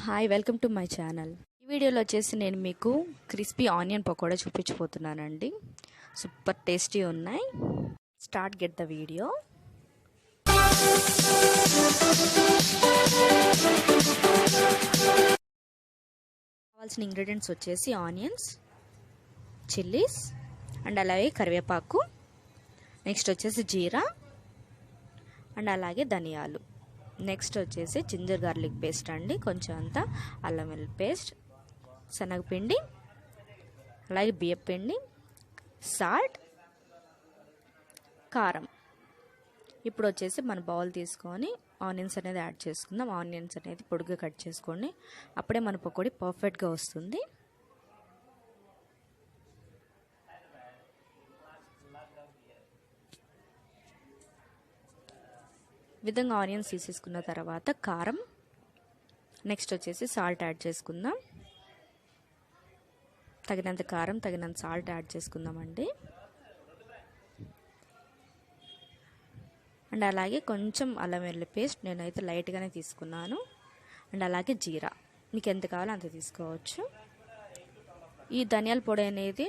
Hi, welcome to my channel. ఈ వీడియోలో వచ్చేసి నేను మీకు క్రిస్పీ ఆనియన్ పకోడా చూపించబోతున్నానండి. సూపర్ టేస్టీ ఉన్నాయి. Start get the video. కావాల్సిన ఇంగ్రీడియంట్స్ వచ్చేసి ఆనియన్స్, చిల్లీస్ అండ్ అలాగే కరివేపాకు, నెక్స్ట్ వచ్చేసి జీరా అండ్ అలాగే ధనియాలు, నెక్స్ట్ వచ్చేసి జింజర్ గార్లిక్ పేస్ట్ అండి, కొంచెం అంతా అల్లం వెల్లుల్లి పేస్ట్, శనగపిండి, అలాగే బియ్యం పిండి, సాల్ట్, కారం. ఇప్పుడు వచ్చేసి మన బౌల్ తీసుకొని ఆనియన్స్ అనేది యాడ్ చేసుకుందాం. ఆనియన్స్ అనేది పొడిగా కట్ చేసుకోండి, అప్పుడే మన పకోడీ పర్ఫెక్ట్గా వస్తుంది. విధంగా ఆనియన్స్ తీసేసుకున్న తర్వాత కారం, నెక్స్ట్ వచ్చేసి సాల్ట్ యాడ్ చేసుకుందాం. తగినంత కారం, తగినంత సాల్ట్ యాడ్ చేసుకుందామండి. అండ్ అలాగే కొంచెం అల్లం వెల్లుల్లి పేస్ట్ నేనైతే లైట్గానే తీసుకున్నాను. అండ్ అలాగే జీరా మీకు ఎంత కావాలో అంత తీసుకోవచ్చు. ఈ ధనియాల పొడి అనేది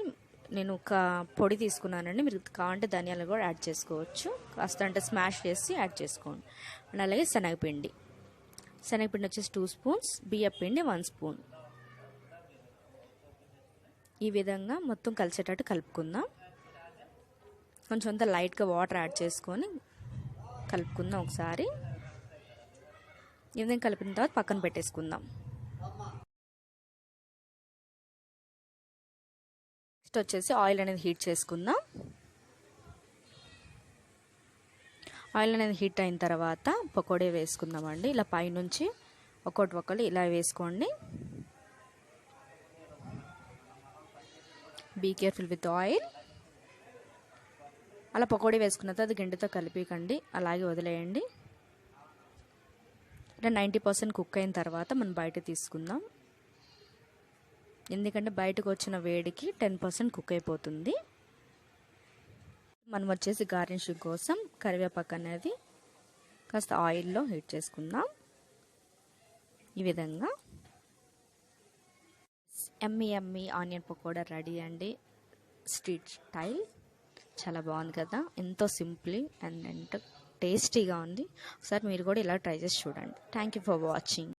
నేను ఒక పొడి తీసుకున్నానండి, మీరు కావాలంటే ధనియాలు కూడా యాడ్ చేసుకోవచ్చు. కాస్త అంటే స్మాష్ చేసి యాడ్ చేసుకోండి. అండ్ అలాగే శనగపిండి వచ్చేసి 2 స్పూన్స్, బియ్యం పిండి 1 స్పూన్. ఈ విధంగా మొత్తం కలిసేటట్టు కలుపుకుందాం. కొంచెం అంతా లైట్గా వాటర్ యాడ్ చేసుకొని కలుపుకుందాం ఒకసారి. ఈ విధంగా కలిపిన తర్వాత పక్కన పెట్టేసుకుందాం. నెక్స్ట్ వచ్చేసి ఆయిల్ అనేది హీట్ చేసుకుందాం. ఆయిల్ అనేది హీట్ అయిన తర్వాత పకోడీ వేసుకుందామండి. ఇలా పైనుంచి ఒక్కొక్కటి ఇలా వేసుకోండి. Be careful with oil. అలా పకోడీ వేసుకున్న తర్వాత గంటతో కలిపికండి, అలాగే వదిలేయండి. ఇలా 90% కుక్ అయిన తర్వాత మనం బయట తీసుకుందాం. ఎందుకంటే బయటకు వచ్చిన వేడికి 10% కుక్ అయిపోతుంది. మనం వచ్చేసి గార్నిషింగ్ కోసం కరివేపాకు అనేది కాస్త ఆయిల్లో హీట్ చేసుకుందాం. ఈ విధంగా ఎమ్మి ఆనియన్ పకోడా రెడీ అండి. స్ట్రీట్ స్టైల్ చాలా బాగుంది కదా, ఎంతో సింపుల్ అండ్ టేస్టీగా ఉంది. ఒకసారి మీరు కూడా ఇలా ట్రై చేసి చూడండి. Thank you for watching.